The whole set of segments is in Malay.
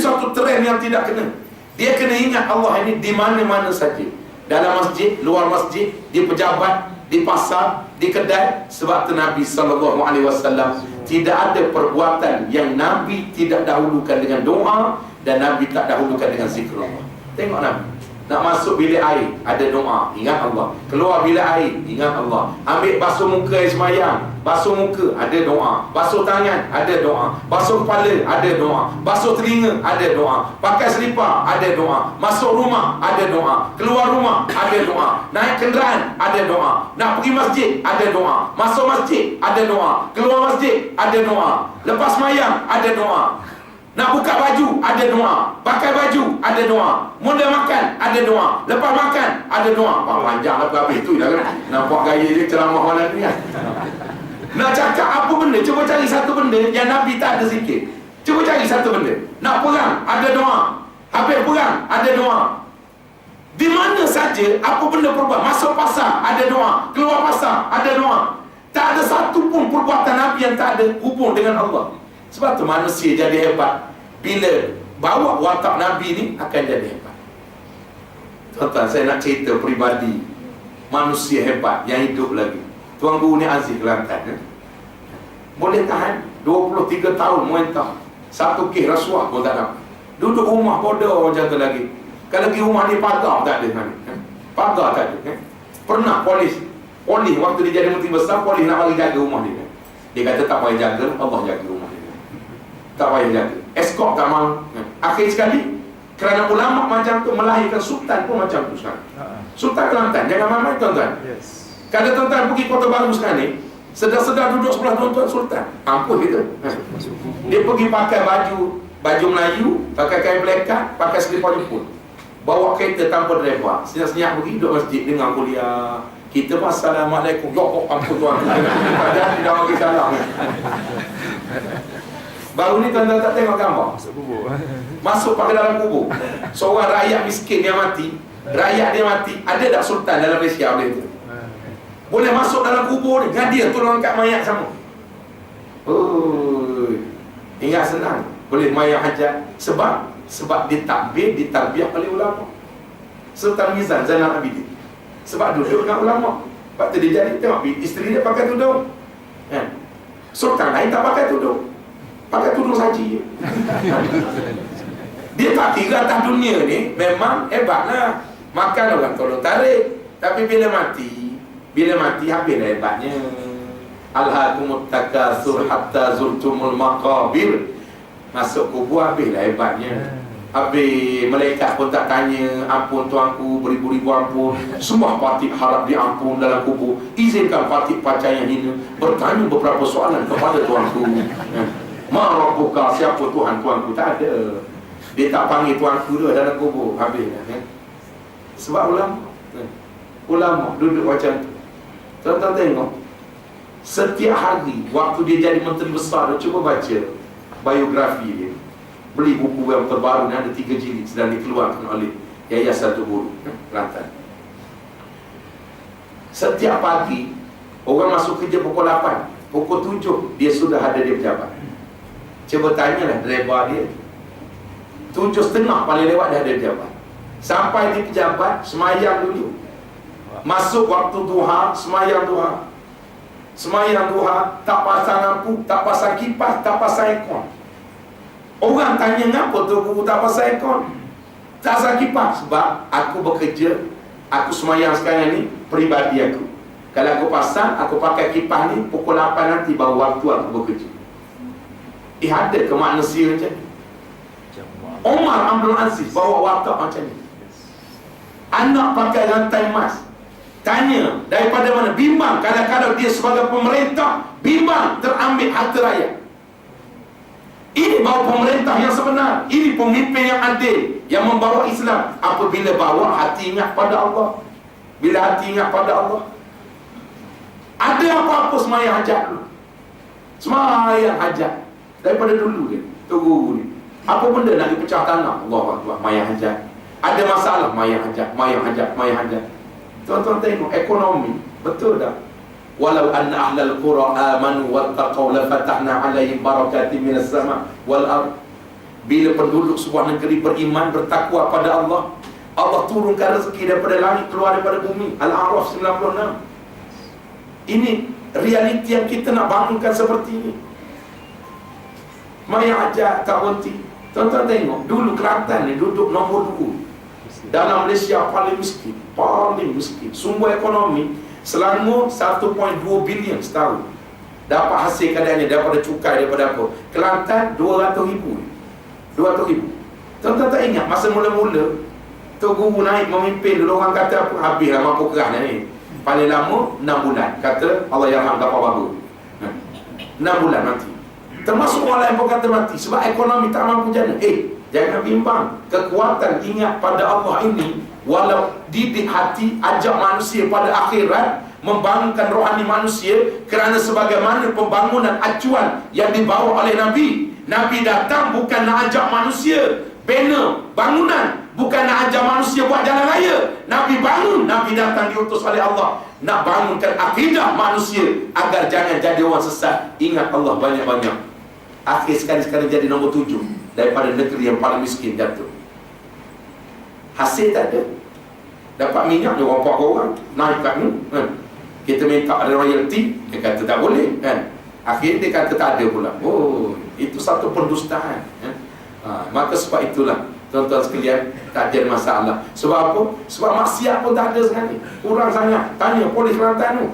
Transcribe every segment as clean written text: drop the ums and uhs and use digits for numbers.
suatu trend yang tidak kena. Dia kena ingat Allah ini di mana-mana saja. Dalam masjid, luar masjid, di pejabat, di pasar, di kedai. Sebab tu Nabi SAW tidak ada perbuatan yang Nabi tidak dahulukan dengan doa, dan Nabi tak dahulukan dengan zikrullah. Tengok Nabi, nak masuk bilik air, ada doa, ingat Allah. Keluar bilik air, ingat Allah. Ambil basuh muka air semayang, basuh muka, ada doa. Basuh tangan, ada doa. Basuh kepala, ada doa. Basuh telinga, ada doa. Pakai selipar, ada doa. Masuk rumah, ada doa. Keluar rumah, ada doa. Naik kenderaan, ada doa. Nak pergi masjid, ada doa. Masuk masjid, ada doa. Keluar masjid, ada doa. Lepas semayang, ada doa. Nak buka baju, ada doa. Pakai baju, ada doa. Mula makan, ada doa. Lepas makan, ada doa. Wah, panjang lah habis tu dah kan. Nampak gaya dia ceramah malam ni kan. Nak cakap apa benda, cuba cari satu benda yang Nabi tak ada zikir. Cuba cari satu benda. Nak perang, ada doa. Habis perang, ada doa. Di mana saja, apa benda perbuat. Masuk pasar, ada doa. Keluar pasar, ada doa. Tak ada satu pun perbuatan Nabi yang tak ada hubung dengan Allah. Sebab tu manusia jadi hebat bila bawa watak Nabi ni, akan jadi hebat. Tuan-tuan, saya nak cerita peribadi manusia hebat yang hidup lagi. Tuan Guru ni Aziz Kelantan, boleh tahan 23 tahun muentah, satu kes rasuah pun tak dapat. Duduk rumah bodoh macam tu lagi. Kalau pergi rumah ni pagar tak ada, pagar tak ada. Pernah polis waktu dia jadi menteri besar, polis nak bagi jaga rumah dia. Dia kata tak payah jaga, Allah jaga rumah dia. Tak payah jaga, escort tak mahu. Akhir sekali, kerana ulama macam tu melahirkan sultan pun macam tu sekarang. Sultan Kelantan, jangan main-main tuan-tuan. Kalau tuan-tuan pergi Kota Baru sekarang ni, sedar-sedar duduk sebelah tuan-tuan sultan, ampun gitu. Dia pergi pakai baju Melayu, pakai kain belekat, pakai selipar jemput, bawa kereta tanpa driver, senyap-senyap pergi duduk masjid dengar kuliah. Kita pun assalamualaikum, ya ampun tuan, padahal tidak bagi salam. Baru ni tuan-tuan tak tengok gambar masuk pakai dalam kubur. Seorang rakyat miskin yang mati, rakyat dia mati, ada tak sultan dalam Malaysia boleh tu? Boleh masuk dalam kubur ni, hadir tolong angkat mayat sama. Ingat senang, boleh mayat hajat. Sebab ditakbir, ditarbiah oleh ulama. Sultan Mizan Zainal Abidin, sebab duduk dengan ulama. Lepas tu dia jadi, tengok isteri dia pakai tudung. Sultan lain tak pakai tudung, pakai tudung saji. Dia tak kira atas dunia ni memang hebatlah, makan orang tolong tarik. Tapi bila mati habislah hebatnya. Alhaakumut takatsur hatta zurtumul maqabir. Masuk kubur habislah hebatnya. Habis malaikat pun tak tanya, ampun tuanku, beribu-ribu ampun. Semua parti harap diampun dalam kubur. Izinkan parti pacar yang hina bertanya beberapa soalan kepada tuanku. Ma rabbuka, siapa Tuhan tuanku? Tak ada. Dia tak panggil tuanku dia dalam kubur. Habis sebab ulama duduk macam tu. Tuan-tuan tengok, setiap hari waktu dia jadi menteri besar, cuba baca biografi dia. Beli buku yang terbaru ni, ada 3 jilid, sedang dikeluarkan oleh Yayasan Guru Kelantan. Setiap pagi orang masuk kerja pukul 8, pukul 7 dia sudah ada di pejabat. Cuba tanyalah driver dia, 7.30 paling lewat dia ada di pejabat. Sampai di pejabat, semayang dulu. Masuk waktu duha, semayang duha. Semayang duha, tak pasang lampu, tak pasang kipas, tak pasang aircon. Orang tanya, ngapa tu Guru tak pasang aircon, tak pasang kipas? Sebab aku bekerja, aku semayang sekarang ni peribadi aku. Kalau aku pasang, aku pakai kipas ni, pukul 8 nanti baru waktu aku bekerja. Ada ke manusia macam ni? Umar Abdul Aziz bawa watak macam ni. Anak pakai rantai emas. Tanya, daripada mana? Bimbang, kadang-kadang dia sebagai pemerintah bimbang terambil harta rakyat. Ini baru pemerintah yang sebenar. Ini pemimpin yang adil, yang membawa Islam. Apabila bawa hati ingat pada Allah. Bila hati ingat pada Allah, ada apa-apa semayang hajat dulu. Semayang hajat daripada dulu ni, tu Guru ni. Apa benda nak dipecah tanah, Allah Akbar, mayang hajat. Ada masalah, mayang hajat, mayang hajat, mayang hajat. Tuan-tuan tengok ekonomi, betul tak? Walau anna ahlal qura amanu wattaqaw la fatahna alaihim barakatin minas sama' wal ard. Bila penduduk sebuah negeri beriman, bertakwa pada Allah, Allah turunkan rezeki daripada langit, keluar daripada bumi. Al-A'raf 96. Ini realiti yang kita nak bangunkan seperti ini. Maya ajak tak berhenti. Tuan-tuan tengok, dulu Kelantan ni duduk nombor 2 dalam Malaysia, paling miskin. Paling miskin. Sumber ekonomi Selangor 1.2 bilion setahun. Dapat hasil kadarnya daripada cukai, daripada apa. Kelantan 200,000. 200,000. Tuan-tuan tak ingat masa mula-mula Tok Guru naik memimpin dulu, orang kata apa? Habislah mampu kerah ni. Paling lama 6 bulan. Kata Allah yarham dapat baru 6 bulan mati. Termasuk orang lain pun kata mati sebab ekonomi tak mampu jana. Jangan bimbang. Kekuatan ingat pada Allah ini, walau didik hati, ajak manusia pada akhirat, membangunkan rohani manusia. Kerana sebagaimana pembangunan acuan yang dibawa oleh Nabi. Nabi datang bukan nak ajak manusia bina bangunan, bukan nak ajak manusia buat jalan raya. Nabi bangun. Nabi datang diutus oleh Allah nak bangunkan akidah manusia agar jangan jadi orang sesat. Ingat Allah banyak-banyak. Akhir sekali jadi nombor 7 daripada negeri yang paling miskin jatuh. Hasil tak ada. Dapat minyak dia orang 4 orang naik kat ni, kita minta ada royalty, dia kata tak boleh, kan. Akhir dia kata tak ada pula. Itu satu pendustaan, maka sebab itulah tuan-tuan sekalian, tak ada masalah. Sebab apa? Sebab maksiat pun tak ada sekali, kurang sangat. Tanya polis Kelantan tu,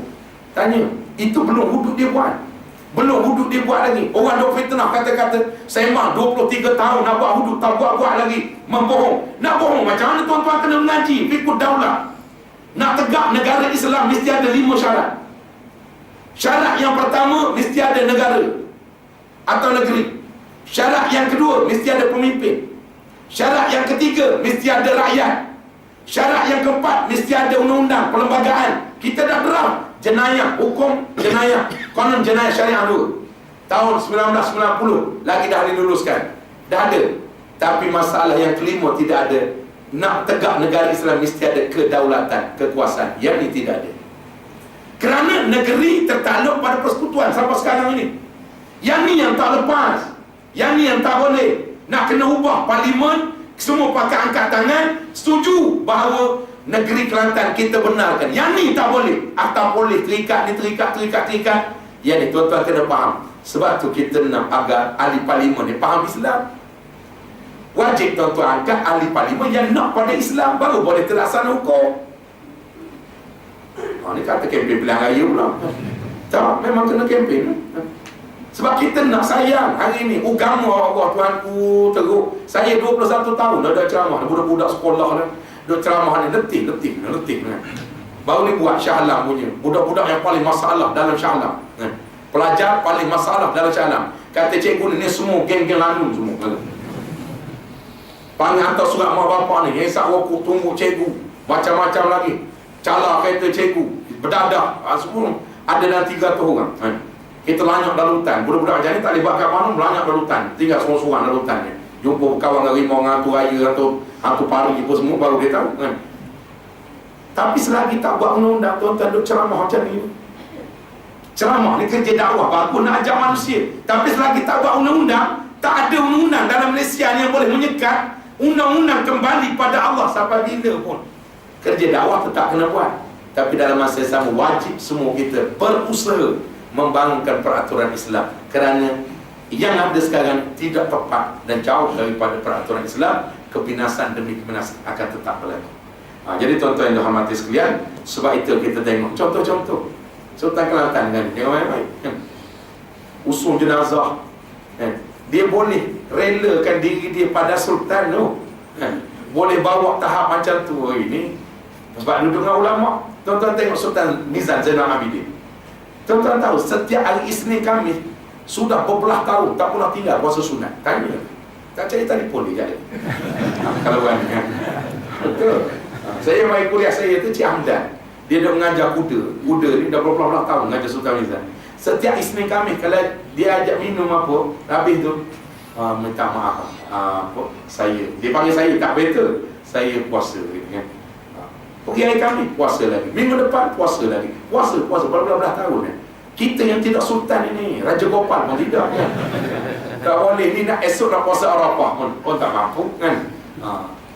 tanya, itu belum hudud dia buat. Belum hudud dia buat lagi. Orang duk fitnah, kata-kata sembah 23 tahun nak buat hudud, tak buat lagi. Membohong. Nak bohong macam mana tuan-tuan kena mengaji fikih daulah. Nak tegak negara Islam mesti ada 5 syarat. Syarat yang pertama, mesti ada negara atau negeri. Syarat yang kedua, mesti ada pemimpin. Syarat yang ketiga, mesti ada rakyat. Syarat yang keempat, mesti ada undang-undang perlembagaan. Kita dah draft jenayah, hukum jenayah, konon jenayah syariah dulu tahun 1990, lagi dah diluluskan, dah ada. Tapi masalah yang kelima tidak ada. Nak tegak negara Islam mesti ada kedaulatan, kekuasaan. Yang ini tidak ada. Kerana negeri tertakluk pada persekutuan sampai sekarang ini. Yang ni yang tak lepas, yang ni yang tak boleh. Nak kena ubah parlimen, semua pakai angkat tangan, setuju bahawa negeri Kelantan kita benarkan. Yang ni tak boleh. Atau boleh terikat ni, terikat. Yang ni tuan-tuan kena faham. Sebab tu kita nak agar ahli parlimen ni faham Islam. Wajib tuan-tuan angkat ahli parlimen yang nak pada Islam, baru boleh terlaksana hukum. Ni kata kempen pilihan raya pula. Tak, memang kena kempen. Sebab kita nak sayang hari ni agama Allah Tuhanku teruk. Saya 21 tahun dah ada ceramah, budak-budak sekolah lah. Duk ceramah ni letih. Baru ni buat Shah Alam punya. Budak-budak yang paling masalah dalam Shah Alam. Pelajar paling masalah dalam Shah Alam. Kata cikgu ni semua geng-geng lanun semua. Panggil hantar surat mak bapak ni, esak waktu tunggu cikgu. Macam-macam lagi. Cala kereta cikgu, berdadah, semua. Ada dah 300 orang. Kita lanyak dalam hutan. Budak-budak macam ni tak boleh buat kat mana, melanyak dalam hutan. Tinggal sorang-sorang dalam hutan ni. Jumpa kawan harimau, hantu raya atau hantu pari apa semua, baru dia tahu, kan. Tapi selagi tak buat undang-undang, tuan-tuan duk ceramah macam ni. Ceramah ni kerja dakwah, bagus nak ajak manusia. Tapi selagi tak buat undang-undang, tak ada undang-undang dalam Malaysia ni yang boleh menyekat undang-undang kembali pada Allah sampai bila pun. Kerja dakwah tetap kena buat. Tapi dalam masa yang sama, wajib semua kita berusaha membangunkan peraturan Islam. Kerana yang ada sekarang tidak tepat dan jauh daripada peraturan Islam. Kebinasan demi kebinasan akan tetap berlaku. Jadi tuan-tuan yang dihormati sekalian, sebab itu kita tengok contoh-contoh Sultan Kelantan kan, jangan main-main, kan? Usul jenazah, kan? Dia boleh relakan diri dia pada Sultan tu, kan? Boleh bawa tahap macam tu. Ini sebab duduk dengan ulama. Tuan-tuan tengok Sultan Nizam Zainal Abidin. Tuan-tuan tahu setiap hari Isnin Khamis sudah berbelah tahun tak pernah tinggal puasa sunat. Tanya, tak cari telefon dia jadi. Kalau kan, betul. Saya mai kuliah saya tu Cik Hamdan. Dia dah mengajar kuda ni dah berpuluh-puluh tahun mengajar Sultan Nizam. Setiap Isnin Khamis kalau dia ajak minum apa, habis tu minta maaf, dia panggil saya tak betul, saya puasa kan. Pergi hari Khamis puasa lagi, minggu depan puasa lagi, puasa berbelah-belah tahun kan. Kita yang tidak sultan ini, Raja Gopal pun tidak kan. Tak boleh ni nak esok nak puasa Arafah pun tak mampu kan.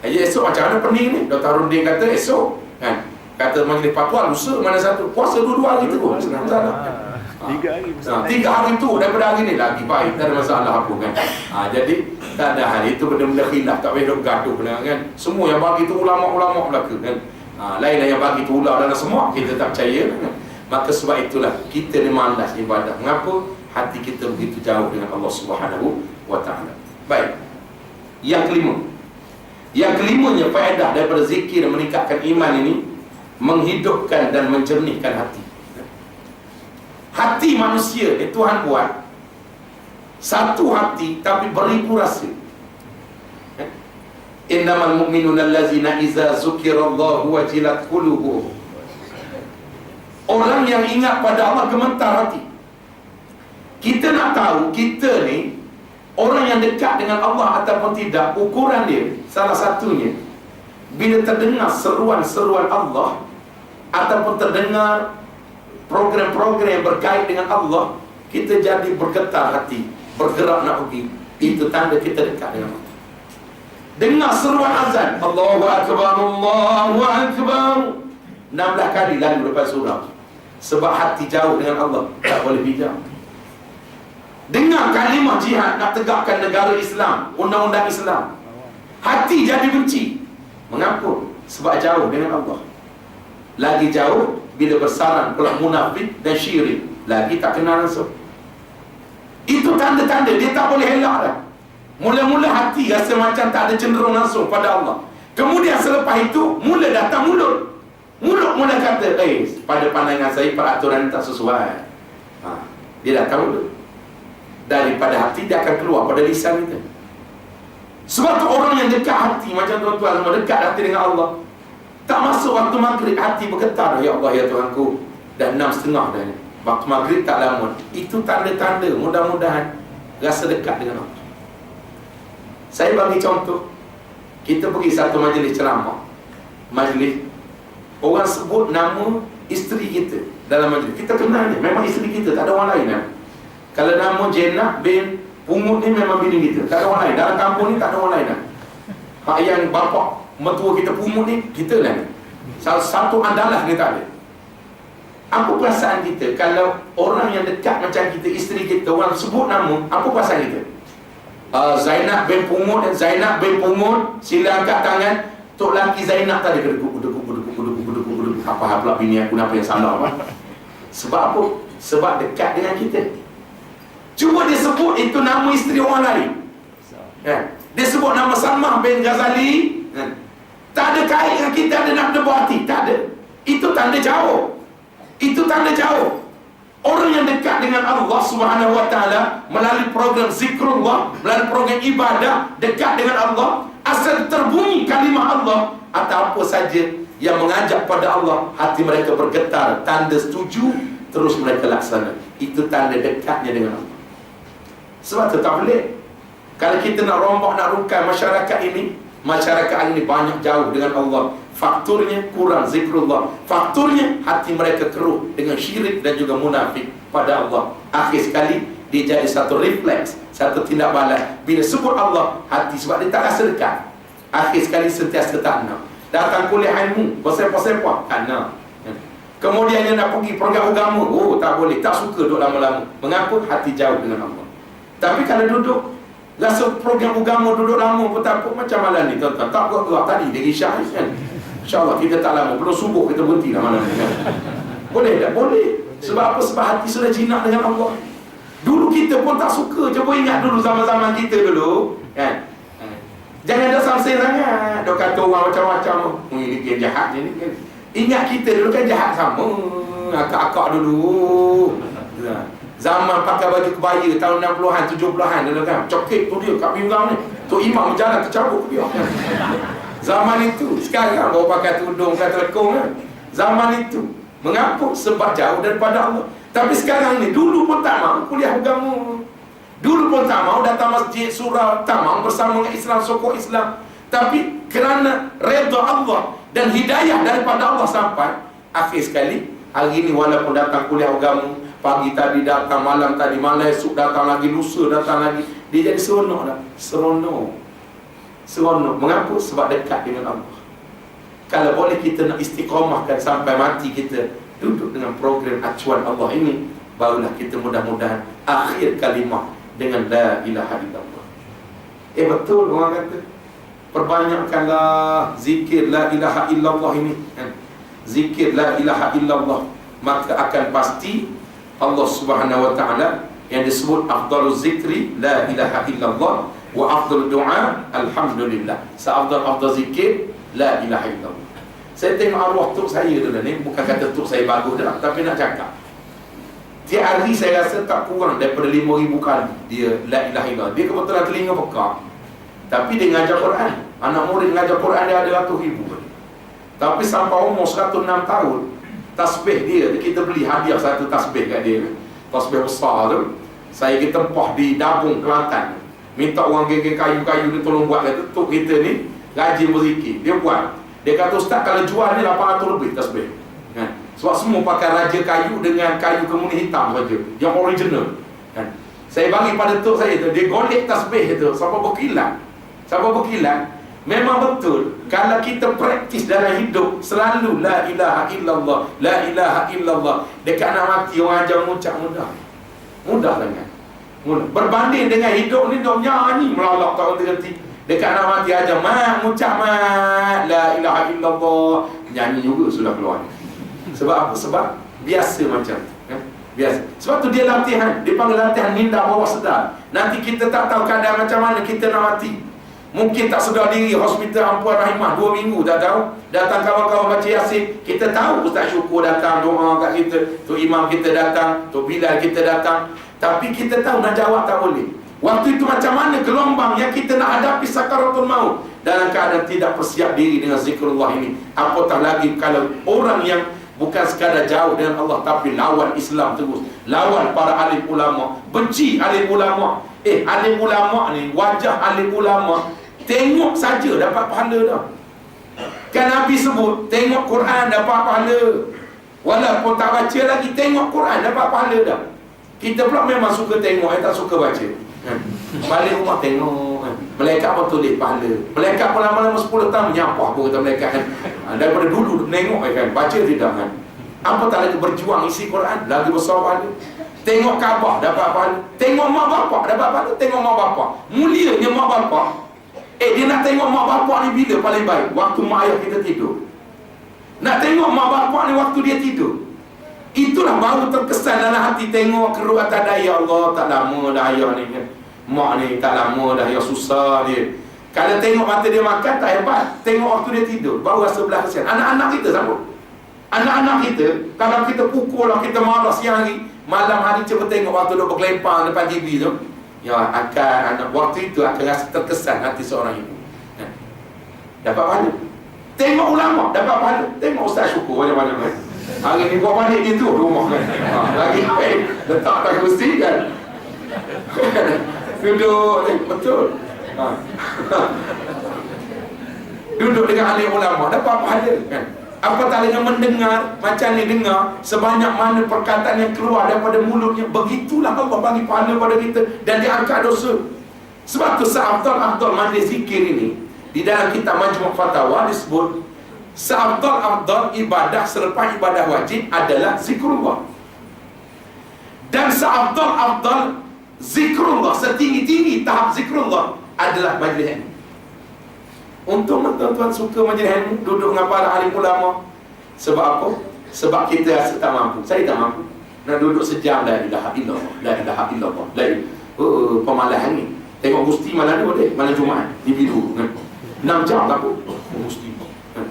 Jadi esok macam mana pening ni? Dr. Runding kata esok kan. Kata majlis fatwa lusa mana satu. Puasa dua-dua hari tu. Senang salah. 3 hari. 3 hari tu daripada hari ni lagi baik, tak ada masalah apa kan. Jadi tak ada hari itu benda-benda khilaf, tak boleh duk gaduh lah kan. Semua yang bagi tu ulama-ulama belaka kan. Lain yang bagi tu ular dalam semua kita tak percaya kan. Maka sebab itulah kita ni malas ibadah. Mengapa? Hati kita begitu jauh dengan Allah Subhanahu wa taala. Baik. Yang kelima. Yang kelimanya faedah daripada zikir dan meningkatkan iman ini, menghidupkan dan mencernihkan hati. Hati manusia ni Tuhan buat satu hati tapi beribu rasa. Innamal mu'minuna allazina iza zukirallahu wajilat qulubuhum. Orang yang ingat pada Allah gemetar hati. Kita nak tahu kita ni orang yang dekat dengan Allah ataupun tidak, ukuran dia salah satunya bila terdengar seruan-seruan Allah ataupun terdengar program-program yang berkait dengan Allah, kita jadi bergetar hati, bergerak nak pergi. Itu tanda kita dekat dengan Allah. Dengar seruan azan, Allahu Akbar, Allahu Akbar, 16 kali lalu lepas surah. Sebab hati jauh dengan Allah, tak boleh bijak. Dengar kalimah jihad nak tegakkan negara Islam, undang-undang Islam, hati jadi benci. Mengapa? Sebab jauh dengan Allah. Lagi jauh bila bersarang pula munafik dan syirik, lagi tak kenal langsung. Itu tanda-tanda dia tak boleh elak dah. Mula-mula hati rasa macam tak ada cenderung langsung pada Allah. Kemudian selepas itu mula datang mulut. Mulut mula kata, pada pandangan saya peraturan tak sesuai. Dia datang mulut. Daripada hati dia akan keluar pada lisan kita. Sebab tu orang yang dekat hati macam tuan-tuan semua dekat hati dengan Allah, tak masuk waktu maghrib hati bergetar, ya Allah ya Tuhanku, dah 6.30 dah ni. Waktu maghrib tak lama. Itu tanda-tanda mudah-mudahan rasa dekat dengan Allah. Saya bagi contoh. Kita pergi satu majlis ceramah, majlis orang sebut nama isteri kita dalam majlis. Kita kenal ni, memang isteri kita, tak ada orang lain kan? Kalau nama Jenah bin Pungut ni memang bini kita, tak ada orang lain. Dalam kampung ni tak ada orang lain kan? Hak yang bapak mertua kita Pungut ni, kita lah ni. Salah satu andalah dia tak ada. Apa perasaan kita kalau orang yang dekat macam kita, isteri kita, orang sebut nama, apa perasaan kita? Zainab bin Pungut dan Zainab bin Pungut, sila angkat tangan. Tok laki Zainab tadi gedeguk. Apa pula bini aku, kenapa yang salah apa? Sebab apa? Sebab dekat dengan kita. Cuba dia sebut itu nama isteri orang lain. Dia sebut nama Salmah bin Ghazali. Tak ada kait dengan kita, ada nak berdebar hati. Tak ada. Itu tanda jauh. Itu tanda jauh. Orang yang dekat dengan Allah Subhanahu wa taala melalui program zikrullah, melalui program ibadah, dekat dengan Allah, asal terbunyi kalimah Allah atau apa saja yang mengajak pada Allah, hati mereka bergetar, tanda setuju, terus mereka laksana. Itu tanda dekatnya dengan Allah. Sebab tu tak boleh. Kalau kita nak rombak, nak rukai masyarakat ini, masyarakat ini banyak jauh dengan Allah, fakturnya kurang zikrullah, fakturnya hati mereka keruh dengan syirik dan juga munafik pada Allah. Akhir sekali dia jadi satu refleks, satu tindak balas. Bila sebut Allah, hati sebab dia tak rasa dekat, akhir sekali sentiasa tak nak. Datang kuliah ilmu, bersepah-sepah, tak nak. Kemudian dia nak pergi program agama, tak boleh, tak suka duduk lama-lama. Mengapa? Hati jauh dengan Allah. Tapi kalau duduk rasa program agama, duduk lama pun tak apa. Macam malam ni tuan-tuan, tak gerak tadi dia isyak kan. InsyaAllah kita tak lama, belum subuh kita berhenti lah malam ni kan. Boleh tak? Boleh. Sebab apa? Sebab hati sudah jinak dengan Allah. Dulu kita pun tak suka. Cuba ingat dulu zaman-zaman kita dulu kan. Jangan ada samsir sangat. Dia kata orang macam-macam, ini dia jahat ni kan. Ingat kita dulu kan jahat sama. Akak-akak dulu zaman pakai baju kebaya tahun 60-an, 70-an dulu kan. Cokek tu dia kat pinggang ni. Tok Imam berjalan tercabuk dia. Zaman itu. Sekarang baru pakai tudung, pakai telekong kan. Zaman itu. Mengapa? Sebab jauh daripada Allah. Tapi sekarang ni, dulu pun tak mahu kuliah agama. Dulu pun tak mahu datang masjid, surau, tak mahu bersama dengan Islam, sokong Islam. Tapi kerana redha Allah dan hidayah daripada Allah sampai, akhir sekali hari ini walaupun datang kuliah agama, pagi tadi datang, malam tadi, malam esok datang lagi, lusa datang lagi, dia jadi seronok dah. Seronok. Mengapa? Sebab dekat dengan Allah. Kalau boleh kita nak istiqamahkan sampai mati, kita duduk dengan program acuan Allah ini, barulah kita mudah-mudahan akhir kalimah dengan la ilaha illallah. Betul orang kata, perbanyakkanlah zikir la ilaha illallah ini, kan? Zikir la ilaha illallah, maka akan pasti Allah Subhanahu wa ta'ala yang disebut afdalul zikri la ilaha illallah wa afdalul du'a alhamdulillah. Seafdal zikir la ilaha illallah. Saya tengok arwah tok saya dulu ni, bukan kata tok saya bagus dah, tapi nak cakap, tiap hari saya rasa tak kurang daripada 5,000 kali dia la ilaha illallah. Dia kebetulan telinga pekak, tapi dia ngajar Quran. Anak murid ngajar Quran dia ada ratus ribu. Tapi sampai umur 106 tahun, tasbih dia, kita beli hadiah satu tasbih kat dia, tasbih besar tu. Saya pergi tempah di Dabung, Kelantan, minta orang geng-geng kayu-kayu dia tolong buat. Kata tok kita ni rajin berzikir, dia buat. Dia kata, ustaz kalau jual ni 800 lebih tasbih, kan? Sebab semua pakai raja kayu dengan kayu kemuning hitam saja, yang original, kan? Saya bagi pada tok saya tu, dia golek tasbih tu sampai berkilat. Memang betul, kalau kita praktis dalam hidup selalu la ilaha illallah, la ilaha illallah, dekat nak mati orang ajar mengucap mudah sangat. Berbanding dengan hidup ni dok nyanyi melalak tak berhenti. Dekat nak mati ajar mengucap la ilaha illallah, nyanyi juga sudah keluar. Sebab apa? Sebab biasa macam tu, kan? Biasa. Sebab tu dia latihan, dia panggil latihan minda bawah sedar. Nanti kita tak tahu keadaan macam mana kita nak mati. Mungkin tak sedar diri, hospital Ampuan Rahimah 2 minggu tak tahu. Datang kawan-kawan baca Yasin, kita tahu Ustaz Syukur datang doa kat kita, Tok Imam kita datang, Tok Bilal kita datang, tapi kita tahu nak jawab tak boleh. Waktu itu macam mana gelombang yang kita nak hadapi sakaratul maut dalam keadaan tidak persiap diri dengan zikrullah ini. Apatah lagi kalau orang yang bukan sekadar jauh dengan Allah, tapi lawan Islam terus, lawan para alim ulama, benci alim ulama. Alim ulama ni, wajah alim ulama, tengok saja dapat pahala dah. Kan Nabi sebut, tengok Quran dapat pahala. Walaupun tak baca lagi, tengok Quran dapat pahala dah. Kita pula memang suka tengok, tak suka baca. Balik rumah tengok, malaikat pun tulis pahala. Malaikat pun lama-lama 10 tahun menyapah pun kata malaikat, kan? Daripada dulu menengok, kan? Baca tidak, kan? Apa tak lagi berjuang isi Quran, lagi besar pahala. Tengok Kaabah dapat pahala. Tengok mak bapak dapat pahala. Tengok mak bapak, mulianya mak bapak. Dia nak tengok mak bapak ni bila paling baik? Waktu mak ayah kita tidur. Nak tengok mak bapak ni waktu dia tidur. Itulah baru terkesan dalam hati. Tengok keruk atas daya, Allah tak lama dah ayah ni, kan? Mak ni tak lama dah, ya susah dia. Kalau tengok mata dia makan tak hebat, tengok waktu dia tidur baru rasa belah kesian. Anak-anak kita sambut. Anak-anak kita, kalau kita pukul lah, kita marah siang hari, malam hari cuba tengok waktu dia berkelempang depan TV tu, ya akan anak waktu itu akan rasa terkesan hati seorang ibu. Dapat pahala. Tengok ulama dapat pahala. Tengok Ustaz Syukur banyak-banyak, kan? Hari ni buat balik dia tu rumah, kan? Lagi baik letak tak kursi, kan? Duduk, betul. Duduk dengan alim ulama dapat pahala, kan? Apatah dengan mendengar macam ni, dengar sebanyak mana perkataan yang keluar daripada mulutnya, begitulah Allah bagi pahala pada kita dan diangkat dosa. Sebab tu seafdal majlis zikir ini di dalam kitab Majmu' Fatawa disebut seafdal ibadah selepas ibadah wajib adalah zikrullah. Dan seafdal zikrullah, setinggi-tinggi tahap zikrullah adalah majlis ini. Untung tuan-tuan suka majlis ilmu, duduk dengan para alim ulama. Sebab apa? Sebab kita rasa tak mampu. Saya tak mampu nak duduk sejam la ilaha illallah, la ilaha illallah, pemalahan ni. Tengok Gusti malam ni boleh, malam Jumaat di Bidu, kan? 6 jam tak apa, Gusti, kan?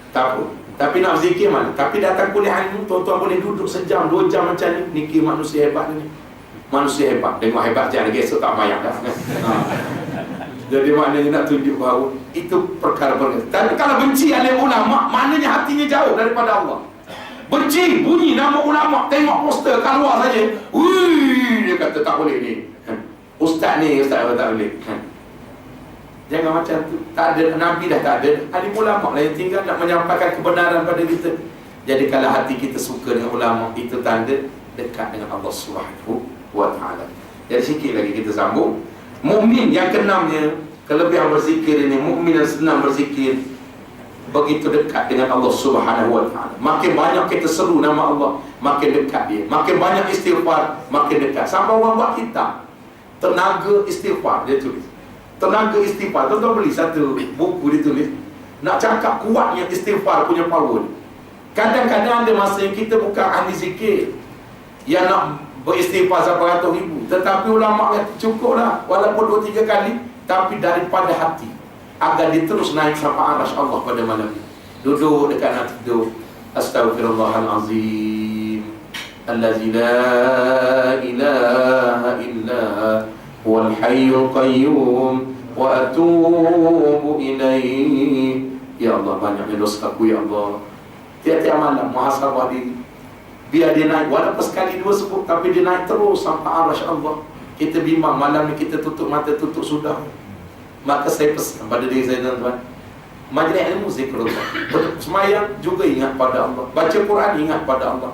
Tak apa. Tapi nak zikir mana? Tapi datang kuliah ilmu, tuan-tuan boleh duduk sejam, 2 jam macam ni. Niki manusia hebat ni. Manusia hebat. Tengok hebat jangan esok tak payah dah, kan? Jadi maknanya nak tunjuk bahawa itu perkara-perkara. Tapi kalau benci alim ulama, maknanya hatinya jauh daripada Allah. Benci, bunyi nama ulama, tengok poster keluar saja, wih, dia kata tak boleh ni, ustaz ni, ustaz apa tak boleh. Jangan macam tu. Tak ada, Nabi dah tak ada, alim ulama lah yang tinggal nak menyampaikan kebenaran pada kita. Jadi kalau hati kita suka dengan ulama, itu tanda dekat dengan Allah Subhanahu wa ta'ala. Jadi sikit lagi kita sambung. Mukmin yang keenamnya, kelebihan berzikir ini, mukmin yang senang berzikir, begitu dekat dengan Allah Subhanahu wa taala. Makin banyak kita seru nama Allah, makin dekat dia. Makin banyak istighfar, makin dekat. Sampai orang buat kitab Tenaga Istighfar, dia tulis. Tenaga Istighfar, tuan-tuan beli satu buku dia tulis. Nak cakap kuatnya istighfar punya power. Kadang-kadang ada masa yang kita bukan ahli zikir yang nak beristighfar sampai ratus ribu, tetapi ulama kata cukup lah, walaupun 2-3 kali, tapi daripada hati, agar dia terus naik sampai arasy Allah pada malam ini. Duduk dekat nak tidur, Astaghfirullahalazim allazi la ilaha illa huwal hayyul qayyum wa atubu ilaihi. Ya Allah, banyaknya dosaku ya Allah. Tiap-tiap malam muhasabah diri, biar dia naik, walaupun sekali dua sebut, tapi dia naik terus sampai arasy Allah. Kita bimbang malam ni kita tutup mata, tutup sudah. Maka saya pesan pada diri saya, tuan-tuan, majlis ilmu zikrullah, semayang juga ingat pada Allah, baca Quran ingat pada Allah,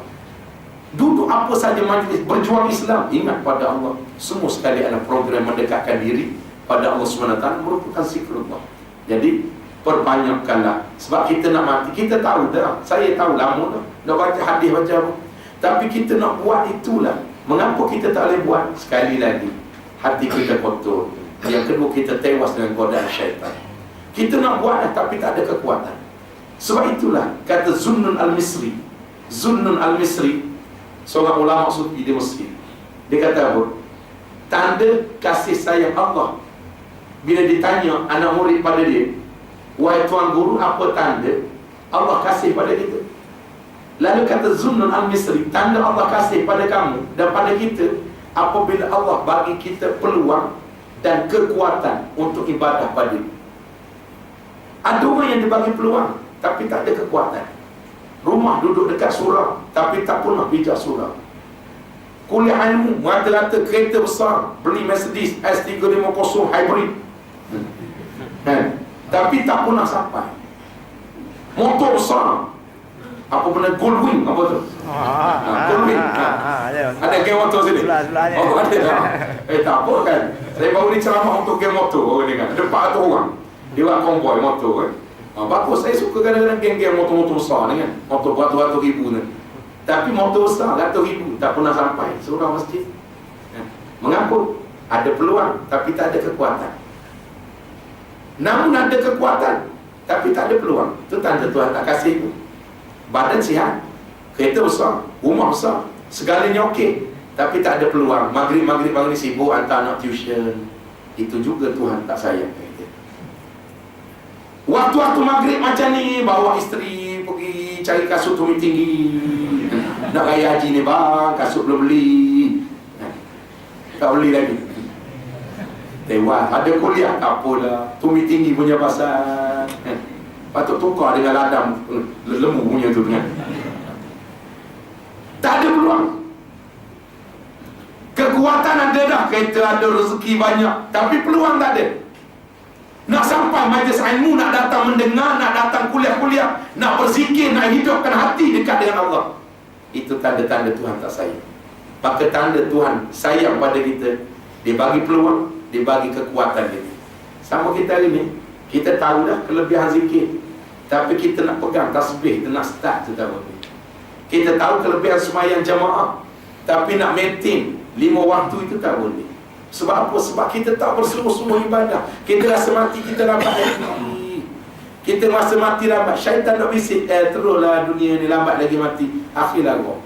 duduk apa saja majlis berjuang Islam ingat pada Allah. Semua sekali ada program mendekatkan diri pada Allah SWT, merupakan zikrullah. Jadi perbanyakkanlah, sebab kita nak mati, kita tahu dah, saya tahu lama dah, nak baca hadis baca apa, tapi kita nak buat itulah. Mengapa kita tak boleh buat? Sekali lagi, hati kita kotor. Yang kedua, kita tewas dengan godaan syaitan. Kita nak buat tapi tak ada kekuatan. Sebab itulah kata Zunnun al-Misri, Zunnun al-Misri, seorang ulama sufi di Mesir, dia kata apa? Tanda kasih sayang Allah, bila ditanya anak murid pada dia, wahai tuan guru, apa tanda Allah kasih pada kita? Lalu kata Zunnun al-Misri, tanda Allah kasih pada kamu dan pada kita, apabila Allah bagi kita peluang dan kekuatan untuk ibadah pada dia. Ada orang yang dibagi peluang tapi tak ada kekuatan. Rumah duduk dekat surau tapi tak pernah bijak surau. Kuliah ilmu, rata-rata kereta besar, beli Mercedes S350 hybrid, tapi tak pernah sampai. Motor besar, apa benda Goldwing, apa tu? Goldwing. Ada geng motor sini. Oh, ada. Tak apa kan. Saya baru ni ceramah untuk geng motor, orang dengar. Ada 400 orang. Dia buat konvoi motor kan. Bagus, saya suka kadang-kadang geng-geng motor-motor besar ni kan. Motor beratus-ratus ribu ni. Tapi motor besar, ratus ribu, tak pernah sampai surau masjid. Mengapa? Ada peluang, tapi tak ada kekuatan. Namun ada kekuatan, tapi tak ada peluang. Itu tanda Tuhan tak kasih itu. Badan sihat, kereta besar, rumah besar, segalanya okey, tapi tak ada peluang. Maghrib sibuk hantar anak tuition. Itu juga Tuhan tak sayang. Waktu-waktu maghrib macam ni, bawa isteri pergi cari kasut tumit tinggi. Nak raya haji ni bang, kasut belum beli. Tak beli lagi. Tewas, ada kuliah, tak apalah, tumit tinggi punya pasal. Patut tukar dengan ladam lembu punya tu kan. Tak ada peluang. Kekuatan ada dah, kereta ada, rezeki banyak, tapi peluang tak ada. Nak sampai majlis ilmu, nak datang mendengar, nak datang kuliah-kuliah, nak berzikir, nak hidupkan hati dekat dengan Allah, itu tanda-tanda Tuhan tak sayang. Maka tanda Tuhan sayang pada kita, dia bagi peluang, dia bagi kekuatan kita. Sama kita hari ni, kita tahu dah kelebihan zikir, tapi kita nak pegang tasbih, kita nak start, kita tahu. Kita tahu kelebihan sembahyang jamaah, tapi nak maintain 5 waktu itu tak boleh. Sebab apa? Sebab kita tak bersungguh-sungguh ibadah. Kita rasa mati, kita lambat lagi. Kita rasa mati lambat. Syaitan nak bisik, teruslah dunia ni, lambat lagi mati. Akhirlah kau,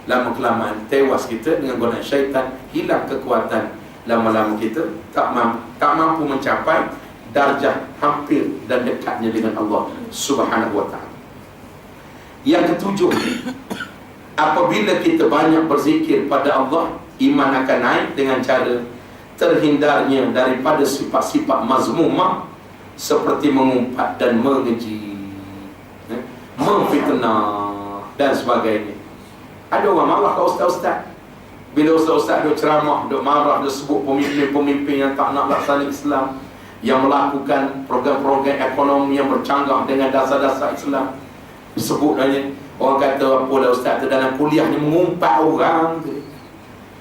lama-kelamaan tewas kita dengan godaan syaitan. Hilang kekuatan. Lama-lama kita tak mampu mencapai darjah hampir dan dekatnya dengan Allah Subhanahu wa ta'ala. Yang ketujuh, apabila kita banyak berzikir pada Allah, iman akan naik dengan cara terhindarnya daripada sifat-sifat mazmumah seperti mengumpat dan mengeji, memfitnah dan sebagainya. Ada orang marah ke ustaz-ustaz. Bila ustaz-ustaz duk ceramah, duk marah, duk sebut pemimpin-pemimpin yang tak nak laksana Islam, yang melakukan program-program ekonomi yang bercanggah dengan dasar-dasar Islam, sebut aja. Orang kata apa dah ustaz tu dalam kuliah ni mengumpat orang tu.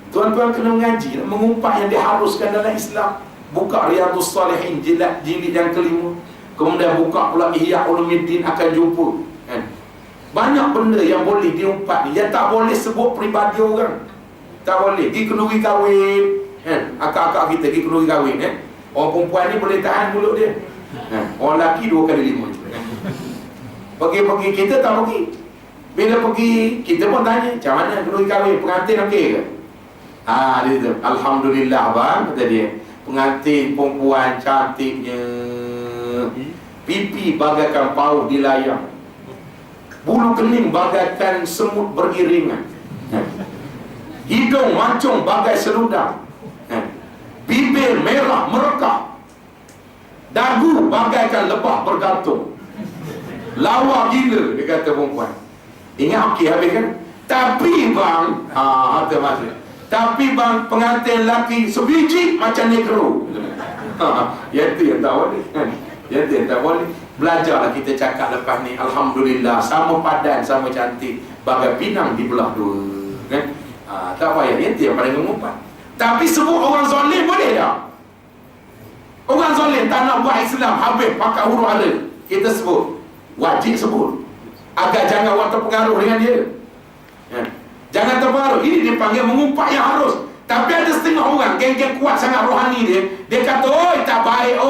Tuan-tuan kena mengaji, mengumpat yang diharuskan dalam Islam. buka Riyadhus Salihin jilid yang kelima, kemudian buka pula Ihya Ulumuddin, akan jumpa kan? Banyak benda yang boleh diumpat ni, yang tak boleh sebut peribadi orang. Tak boleh. Pergi kenduri kahwin kan? Akak-akak kita pergi kenduri kahwin kan? Orang perempuan ni boleh tahan mulut dia kan? Orang lelaki 2 kali 5 kan? Pergi-pergi, kita tak pergi. Bila pergi, kita pun tanya, macam mana kenduri kahwin, pengantin okey ke? Dia tu, alhamdulillah bang, kata dia, pengantin perempuan cantiknya, pipi bagaikan paus di layang, bulu kening bagaikan semut beriringan, hidung mancung bagai seludang, bibir merah merekah, dagu bagaikan lebah bergantung, lawa gila, dia kata perempuan. Ingat okey habis kan? Tapi bang, tapi bang, pengantin lelaki sebiji macam negro. Yang tu yang tak boleh kan? Yang tu yang tak boleh. Belajarlah kita cakap lepas ni, alhamdulillah, sama padan, sama cantik, bagai pinang di belah dua kan? Tak payah. Yang tu yang paling mengumpat. Tapi sebut orang zalim boleh tak? Orang zalim tak nak buat Islam habis pakai huruf hala, kita sebut, wajib sebut, agar jangan orang terpengaruh dengan dia kan? Jangan terpengaruh. Ini dipanggil mengumpat yang harus. Tapi ada setengah orang, geng-geng kuat sangat rohani dia kata, oi tak baik,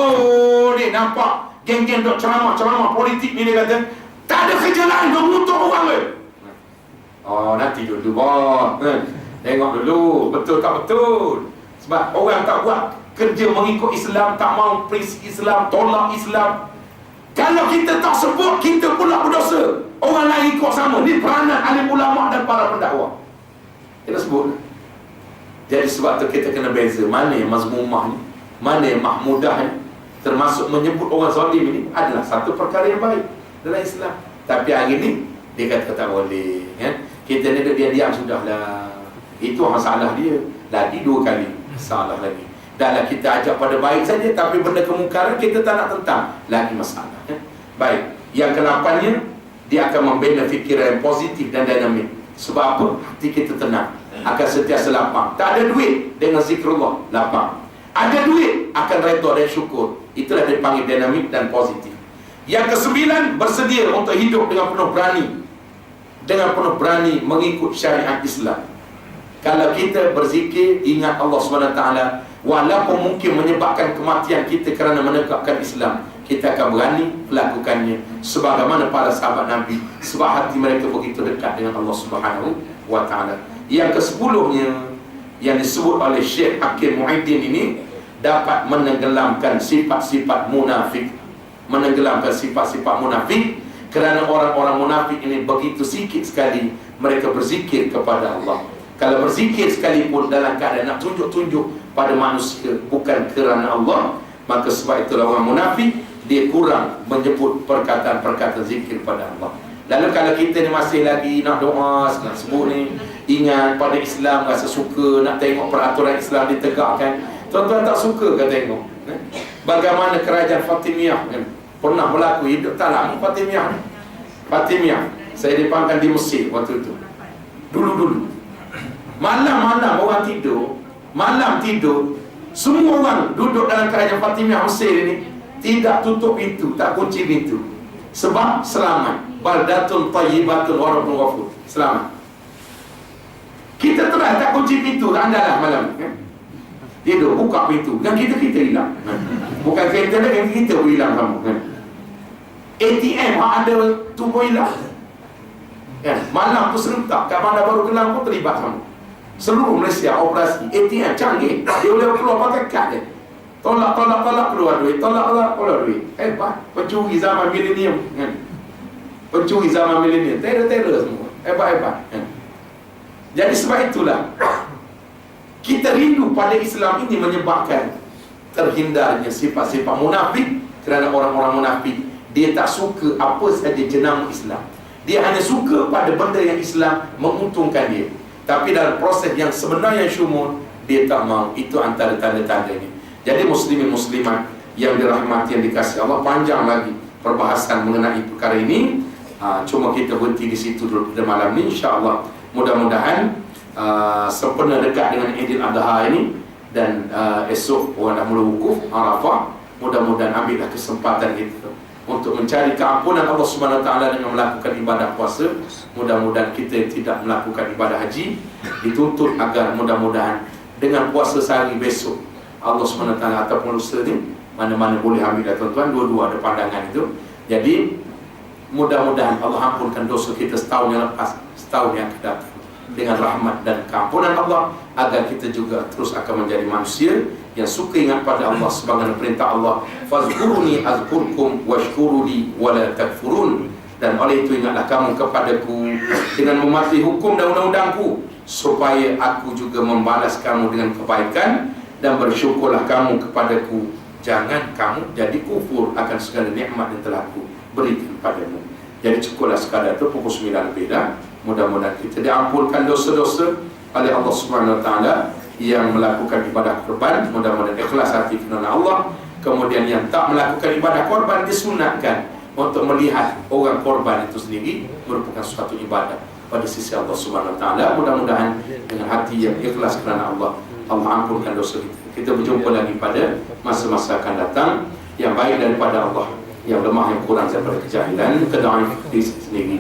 ni nampak geng-geng duk ceramah politik ni, dia kata tak ada kerja lain, duk mengutuk orang ke. Nanti dulu bos tengok dulu betul tak betul. Sebab orang tak buat kerja mengikut Islam, tak mau prinsip Islam, tolak Islam. Kalau kita tak sebut, kita pula berdosa. Orang lain ikut sama. Ni peranan alim ulama dan para pendakwa. Kita sebut. Jadi sebab tu kita kena beza mana yang mazmumah ni, mana yang mahmudah ni. Termasuk menyebut orang zalim ini adalah satu perkara yang baik dalam Islam. Tapi hari ni dia kata tak boleh kan? Kita ni diam-diam sudahlah. Itu masalah dia. Lagi 2 kali salah lagi. Dahlah kita ajak pada baik saja, tapi benda kemungkaran kita tak nak tentang, lagi masalah kan? Baik. Yang ke-8-nya, dia akan membina fikiran yang positif dan dinamik. Sebab apa? Hati kita tenang, akan sentiasa lapang. Tak ada duit, dengan zikrullah lapang. Ada duit, akan redha dan syukur. Itulah dipanggil dinamik dan positif. Yang ke-9, bersedia untuk hidup dengan penuh berani, dengan penuh berani mengikut syariat Islam. Kalau kita berzikir, ingat Allah SWT, walaupun mungkin menyebabkan kematian kita kerana menegakkan Islam, kita akan berani melakukannya sebagaimana para sahabat Nabi, sebab hati mereka begitu dekat dengan Allah SWT. Yang ke-10-nya, yang disebut oleh Syekh Hakim Muhyiddin ini, dapat menenggelamkan sifat-sifat munafik. Menenggelamkan sifat-sifat munafik, kerana orang-orang munafik ini begitu sikit sekali mereka berzikir kepada Allah. Kalau berzikir sekalipun dalam keadaan nak tunjuk-tunjuk pada manusia, bukan kerana Allah, maka sebab itulah orang munafik, dia kurang menyebut perkataan-perkataan zikir pada Allah. Lalu kalau kita ni masih lagi nak doa, nak sebut ni, ingat pada Islam, rasa suka nak tengok peraturan Islam ditegakkan. Tuan-tuan tak suka ke tengok bagaimana kerajaan Fatimiyah kan? Pernah berlaku, hidup tak lama Fatimiyah ni. Fatimiyah, saya dipangkan di Mesir waktu itu. Dulu-dulu malam-malam orang tidur, malam tidur, semua orang duduk dalam kerajaan Fatimiyah Mesir ini tidak tutup pintu, tak kunci pintu. Sebab selamat. Baldatun tayyibatun wa rabbun ghafur. Selamat. Kita try tak kunci pintu, tak andalah malam kan? Tidur, buka pintu, dan kita hilang kan? Bukan kereta lagi, kita pun hilang sama kan? ATM ada tu pun hilang kan? Malam tu serentak, kat Bandar Baru Kelang pun terlibat sama. Seluruh Malaysia operasi ATM canggih, dia boleh keluar pakai kad dia. Tolak keluar duit, tolak keluar duit. Hebat, pencuri zaman milenium kan? Pencuri zaman milenium, teror semua. Hebat kan? Jadi sebab itulah kita rindu pada Islam ini menyebabkan terhindarnya sifat-sifat munafik. Kerana orang-orang munafik, dia tak suka apa saja jenama Islam. Dia hanya suka pada benda yang Islam menguntungkan dia. Tapi dalam proses yang sebenarnya syumul, dia tak mau. Itu antara tanda-tandanya. Jadi muslimin muslimat yang dirahmati, yang dikasihi Allah, panjang lagi perbahasan mengenai perkara ini. Cuma kita berhenti di situ dulu pada malam ini, insya-Allah. Mudah-mudahan sempena dekat dengan Idul Adha ini, Dan esok orang dah mula wukuf Arafah, mudah-mudahan ambillah kesempatan kita untuk mencari keampunan Allah Subhanahu Wa Taala dengan melakukan ibadah puasa. Mudah-mudahan kita tidak melakukan ibadah haji dituntut agar mudah-mudahan dengan puasa sehari besok Allah Subhanahu Wa Taala ataupun lusa ni, mana-mana boleh ambil tuan-tuan, dua-dua ada pandangan itu. Jadi mudah-mudahan Allah ampunkan dosa kita setahun yang lepas, setahun yang akan datang dengan rahmat dan keampunan Allah, agar kita juga terus akan menjadi manusia yang suka ingat pada Allah sebagaimana perintah Allah, fazkuruni azkurkum washkuruli wala takfurun. Dan oleh itu ingatlah kamu kepadaku dengan mematuhi hukum dan undang-undangku, supaya aku juga membalas kamu dengan kebaikan, dan bersyukurlah kamu kepadaku, jangan kamu jadi kufur akan segala nikmat yang telah aku berikan padamu. Jadi cukuplah sekadar itu, pukul 9 lebih dah. Mudah-mudahan kita diampunkan dosa-dosa oleh Allah Subhanahu Wa Taala. Yang melakukan ibadah korban mudah-mudahan ikhlas hati kerana Allah. Kemudian yang tak melakukan ibadah korban disunatkan untuk melihat orang korban itu sendiri merupakan suatu ibadah pada sisi Allah Subhanahu Wa Taala. Mudah-mudahan dengan hati yang ikhlas kerana Allah, Allah ampunkan dosa kita. Kita berjumpa lagi pada masa-masa akan datang yang baik daripada Allah, yang lemah, yang kurang daripada kejahilan, kedaif diri sendiri.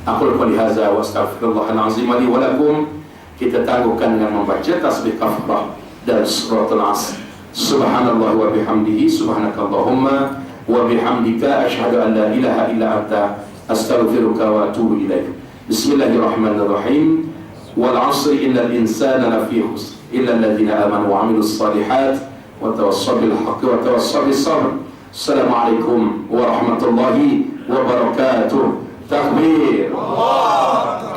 Aku qul hadza wa astaghfirullahal azim li wa lakum. Kita tangguhkan dengan membaca tasbih kafarah dan suratul Asr. Subhanallah wa bihamdihi, subhanakallahumma wa bihamdika, asyhadu an la ilaha illa anta, astaghfiruka wa atubu ilaik. Bismillahirrahmanirrahim. Wal 'asri innal insana lafi khusr illa alladhina amanu wa 'amilus shalihat wa tawassaw bil haqqi wa tawassaw bis sabr. Assalamualaikum warahmatullahi wabarakatuh. Takbir. Allah.